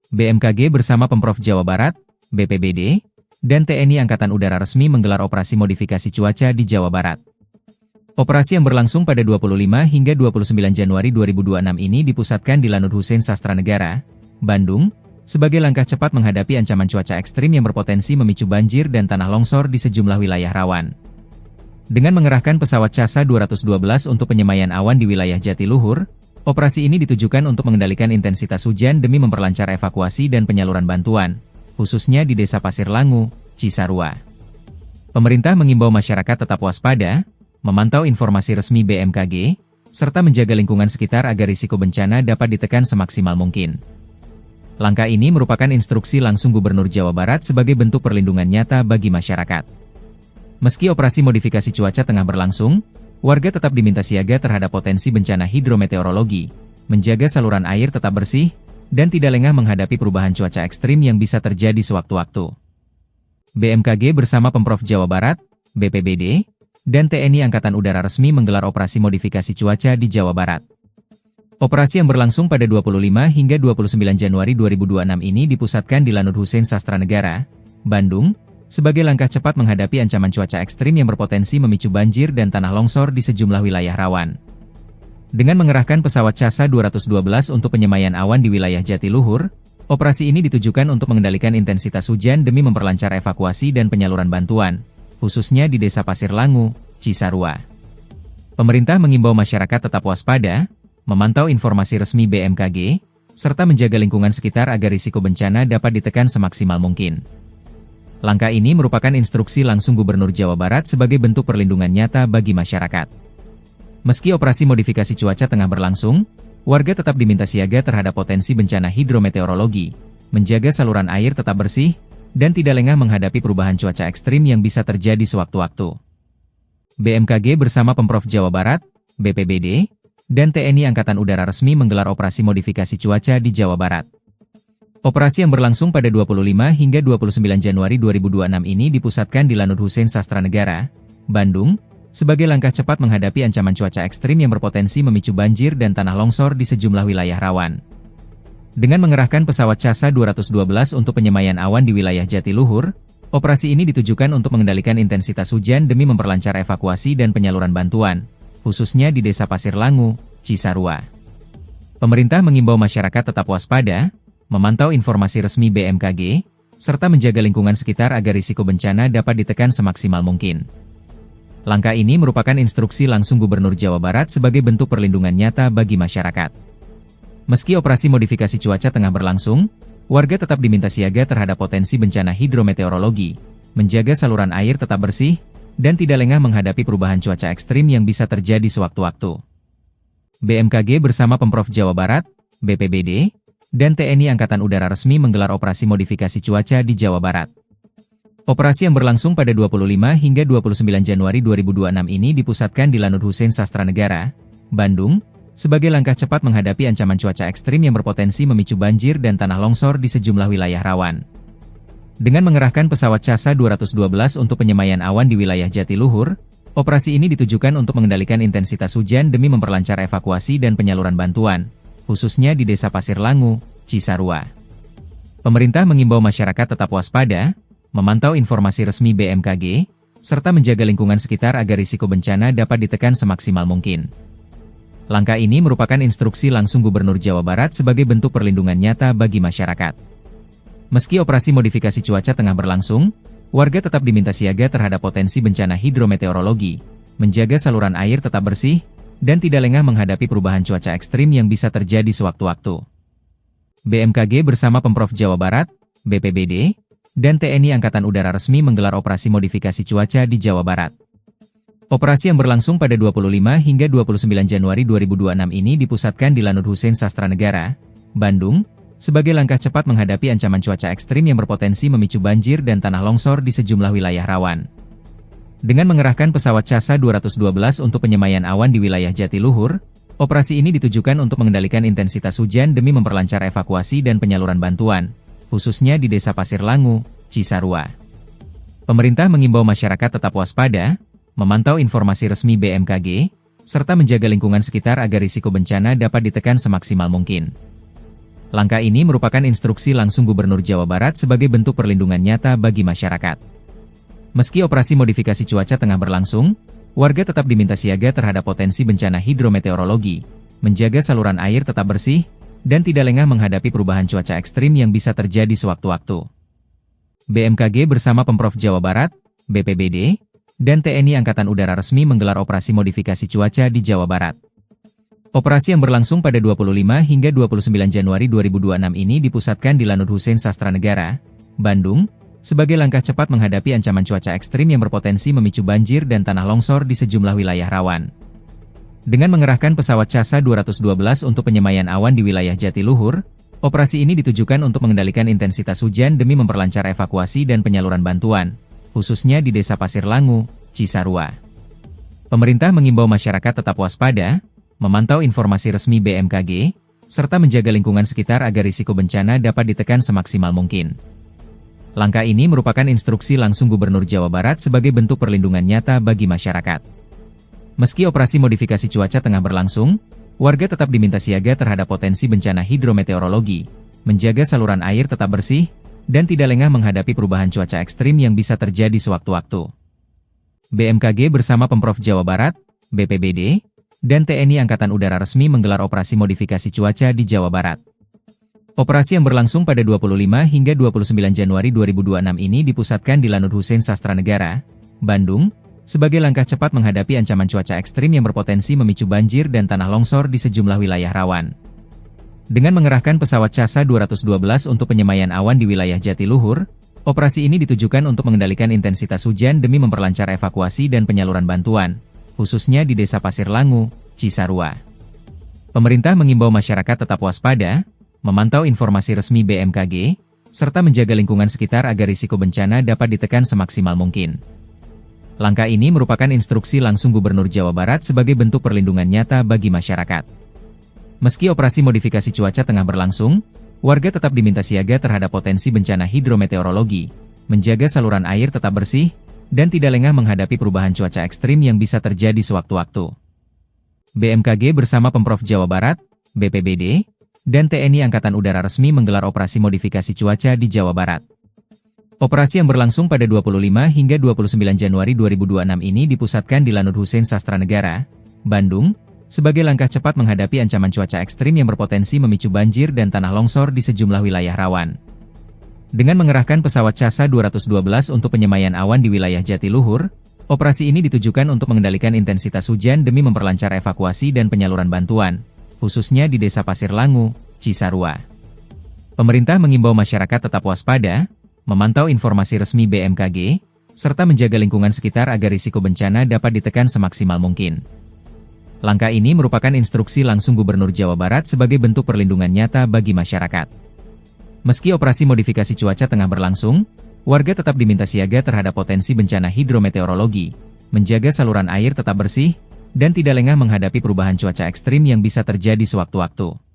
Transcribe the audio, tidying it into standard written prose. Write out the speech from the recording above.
BMKG bersama Pemprov Jawa Barat, BPBD, dan TNI Angkatan Udara resmi menggelar operasi modifikasi cuaca di Jawa Barat. Operasi yang berlangsung pada 25 hingga 29 Januari 2026 ini dipusatkan di Lanut Hussein Sastranegara, Bandung, sebagai langkah cepat menghadapi ancaman cuaca ekstrim yang berpotensi memicu banjir dan tanah longsor di sejumlah wilayah rawan. Dengan mengerahkan pesawat CASA 212 untuk penyemaian awan di wilayah Jatiluhur, operasi ini ditujukan untuk mengendalikan intensitas hujan demi memperlancar evakuasi dan penyaluran bantuan, khususnya di Desa Pasir Langu, Cisarua. Pemerintah mengimbau masyarakat tetap waspada, memantau informasi resmi BMKG, serta menjaga lingkungan sekitar agar risiko bencana dapat ditekan semaksimal mungkin. Langkah ini merupakan instruksi langsung Gubernur Jawa Barat sebagai bentuk perlindungan nyata bagi masyarakat. Meski operasi modifikasi cuaca tengah berlangsung, warga tetap diminta siaga terhadap potensi bencana hidrometeorologi, menjaga saluran air tetap bersih, dan tidak lengah menghadapi perubahan cuaca ekstrim yang bisa terjadi sewaktu-waktu. BMKG bersama Pemprov Jawa Barat, BPBD, dan TNI Angkatan Udara resmi menggelar operasi modifikasi cuaca di Jawa Barat. Operasi yang berlangsung pada 25 hingga 29 Januari 2026 ini dipusatkan di Lanut Hussein Sastranegara, Bandung, sebagai langkah cepat menghadapi ancaman cuaca ekstrim yang berpotensi memicu banjir dan tanah longsor di sejumlah wilayah rawan. Dengan mengerahkan pesawat CASA 212 untuk penyemaian awan di wilayah Jatiluhur, operasi ini ditujukan untuk mengendalikan intensitas hujan demi memperlancar evakuasi dan penyaluran bantuan, khususnya di Desa Pasir Langu, Cisarua. Pemerintah mengimbau masyarakat tetap waspada, memantau informasi resmi BMKG, serta menjaga lingkungan sekitar agar risiko bencana dapat ditekan semaksimal mungkin. Langkah ini merupakan instruksi langsung Gubernur Jawa Barat sebagai bentuk perlindungan nyata bagi masyarakat. Meski operasi modifikasi cuaca tengah berlangsung, warga tetap diminta siaga terhadap potensi bencana hidrometeorologi, menjaga saluran air tetap bersih, dan tidak lengah menghadapi perubahan cuaca ekstrim yang bisa terjadi sewaktu-waktu. BMKG bersama Pemprov Jawa Barat, BPBD, dan TNI Angkatan Udara resmi menggelar operasi modifikasi cuaca di Jawa Barat. Operasi yang berlangsung pada 25 hingga 29 Januari 2026 ini dipusatkan di Lanut Hussein Sastranegara, Bandung, sebagai langkah cepat menghadapi ancaman cuaca ekstrim yang berpotensi memicu banjir dan tanah longsor di sejumlah wilayah rawan. Dengan mengerahkan pesawat CASA 212 untuk penyemaian awan di wilayah Jatiluhur, operasi ini ditujukan untuk mengendalikan intensitas hujan demi memperlancar evakuasi dan penyaluran bantuan, khususnya di Desa Pasir Langu, Cisarua. Pemerintah mengimbau masyarakat tetap waspada, memantau informasi resmi BMKG, serta menjaga lingkungan sekitar agar risiko bencana dapat ditekan semaksimal mungkin. Langkah ini merupakan instruksi langsung Gubernur Jawa Barat sebagai bentuk perlindungan nyata bagi masyarakat. Meski operasi modifikasi cuaca tengah berlangsung, warga tetap diminta siaga terhadap potensi bencana hidrometeorologi, menjaga saluran air tetap bersih, dan tidak lengah menghadapi perubahan cuaca ekstrim yang bisa terjadi sewaktu-waktu. BMKG bersama Pemprov Jawa Barat, BPBD, dan TNI Angkatan Udara resmi menggelar operasi modifikasi cuaca di Jawa Barat. Operasi yang berlangsung pada 25 hingga 29 Januari 2026 ini dipusatkan di Lanut Hussein Sastranegara, Bandung, sebagai langkah cepat menghadapi ancaman cuaca ekstrim yang berpotensi memicu banjir dan tanah longsor di sejumlah wilayah rawan. Dengan mengerahkan pesawat CASA 212 untuk penyemaian awan di wilayah Jatiluhur, operasi ini ditujukan untuk mengendalikan intensitas hujan demi memperlancar evakuasi dan penyaluran bantuan, khususnya di Desa Pasir Langu, Cisarua. Pemerintah mengimbau masyarakat tetap waspada, memantau informasi resmi BMKG, serta menjaga lingkungan sekitar agar risiko bencana dapat ditekan semaksimal mungkin. Langkah ini merupakan instruksi langsung Gubernur Jawa Barat sebagai bentuk perlindungan nyata bagi masyarakat. Meski operasi modifikasi cuaca tengah berlangsung, warga tetap diminta siaga terhadap potensi bencana hidrometeorologi, menjaga saluran air tetap bersih, dan tidak lengah menghadapi perubahan cuaca ekstrim yang bisa terjadi sewaktu-waktu. BMKG bersama Pemprov Jawa Barat, BPBD, dan TNI Angkatan Udara resmi menggelar operasi modifikasi cuaca di Jawa Barat. Operasi yang berlangsung pada 25 hingga 29 Januari 2026 ini dipusatkan di Lanut Hussein Sastranegara, Bandung, sebagai langkah cepat menghadapi ancaman cuaca ekstrim yang berpotensi memicu banjir dan tanah longsor di sejumlah wilayah rawan. Dengan mengerahkan pesawat CASA 212 untuk penyemaian awan di wilayah Jatiluhur, operasi ini ditujukan untuk mengendalikan intensitas hujan demi memperlancar evakuasi dan penyaluran bantuan, khususnya di Desa Pasir Langu, Cisarua. Pemerintah mengimbau masyarakat tetap waspada, memantau informasi resmi BMKG, serta menjaga lingkungan sekitar agar risiko bencana dapat ditekan semaksimal mungkin. Langkah ini merupakan instruksi langsung Gubernur Jawa Barat sebagai bentuk perlindungan nyata bagi masyarakat. Meski operasi modifikasi cuaca tengah berlangsung, warga tetap diminta siaga terhadap potensi bencana hidrometeorologi, menjaga saluran air tetap bersih, dan tidak lengah menghadapi perubahan cuaca ekstrim yang bisa terjadi sewaktu-waktu. BMKG bersama Pemprov Jawa Barat, BPBD, dan TNI Angkatan Udara resmi menggelar operasi modifikasi cuaca di Jawa Barat. Operasi yang berlangsung pada 25 hingga 29 Januari 2026 ini dipusatkan di Lanud Husein Sastranegara, Bandung, sebagai langkah cepat menghadapi ancaman cuaca ekstrim yang berpotensi memicu banjir dan tanah longsor di sejumlah wilayah rawan. Dengan mengerahkan pesawat CASA 212 untuk penyemayan awan di wilayah Jatiluhur, operasi ini ditujukan untuk mengendalikan intensitas hujan demi memperlancar evakuasi dan penyaluran bantuan, khususnya di Desa Pasir Langu, Cisarua. Pemerintah mengimbau masyarakat tetap waspada, memantau informasi resmi BMKG, serta menjaga lingkungan sekitar agar risiko bencana dapat ditekan semaksimal mungkin. Langkah ini merupakan instruksi langsung Gubernur Jawa Barat sebagai bentuk perlindungan nyata bagi masyarakat. Meski operasi modifikasi cuaca tengah berlangsung, warga tetap diminta siaga terhadap potensi bencana hidrometeorologi, menjaga saluran air tetap bersih, dan tidak lengah menghadapi perubahan cuaca ekstrim yang bisa terjadi sewaktu-waktu. BMKG bersama Pemprov Jawa Barat, BPBD, dan TNI Angkatan Udara resmi menggelar operasi modifikasi cuaca di Jawa Barat. Operasi yang berlangsung pada 25 hingga 29 Januari 2026 ini dipusatkan di Lanud Husein Sastranegara, Bandung, sebagai langkah cepat menghadapi ancaman cuaca ekstrim yang berpotensi memicu banjir dan tanah longsor di sejumlah wilayah rawan. Dengan mengerahkan pesawat CASA 212 untuk penyemayan awan di wilayah Jatiluhur, operasi ini ditujukan untuk mengendalikan intensitas hujan demi memperlancar evakuasi dan penyaluran bantuan, khususnya di Desa Pasir Langu, Cisarua. Pemerintah mengimbau masyarakat tetap waspada, memantau informasi resmi BMKG, serta menjaga lingkungan sekitar agar risiko bencana dapat ditekan semaksimal mungkin. Langkah ini merupakan instruksi langsung Gubernur Jawa Barat sebagai bentuk perlindungan nyata bagi masyarakat. Meski operasi modifikasi cuaca tengah berlangsung, warga tetap diminta siaga terhadap potensi bencana hidrometeorologi, menjaga saluran air tetap bersih, dan tidak lengah menghadapi perubahan cuaca ekstrim yang bisa terjadi sewaktu-waktu. BMKG bersama Pemprov Jawa Barat, BPBD, dan TNI Angkatan Udara resmi menggelar operasi modifikasi cuaca di Jawa Barat. Operasi yang berlangsung pada 25 hingga 29 Januari 2026 ini dipusatkan di Lanud Husein Sastranegara, Bandung, sebagai langkah cepat menghadapi ancaman cuaca ekstrim yang berpotensi memicu banjir dan tanah longsor di sejumlah wilayah rawan. Dengan mengerahkan pesawat CASA 212 untuk penyemayan awan di wilayah Jatiluhur, operasi ini ditujukan untuk mengendalikan intensitas hujan demi memperlancar evakuasi dan penyaluran bantuan, khususnya di Desa Pasir Langu, Cisarua. Pemerintah mengimbau masyarakat tetap waspada, memantau informasi resmi BMKG, serta menjaga lingkungan sekitar agar risiko bencana dapat ditekan semaksimal mungkin. Langkah ini merupakan instruksi langsung Gubernur Jawa Barat sebagai bentuk perlindungan nyata bagi masyarakat. Meski operasi modifikasi cuaca tengah berlangsung, warga tetap diminta siaga terhadap potensi bencana hidrometeorologi, menjaga saluran air tetap bersih, dan tidak lengah menghadapi perubahan cuaca ekstrim yang bisa terjadi sewaktu-waktu.